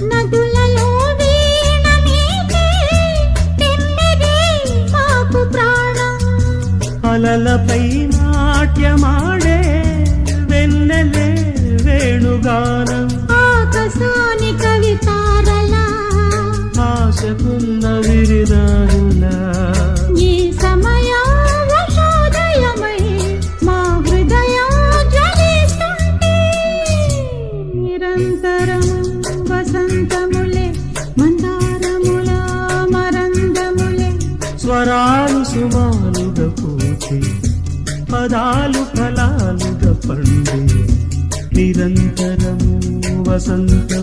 నదులలో వీణ మీటే తెమ్మెదే మాకు ప్రాణం. అలలపై నాట్యమాడే వెన్నెలే వేణుగానం. ఆకాశాని కవితారలా ఆశకున్న విరిదారులా ఈ సమయోదయమై మా హృదయం జ్వలిస్తుంటే నిరంతరం వసంతములే మందారముల మరందములే. స్వరాలు సుమాలుగా పూచే పదాలు ఫలాలుగా పండే నిరంతరము వసంత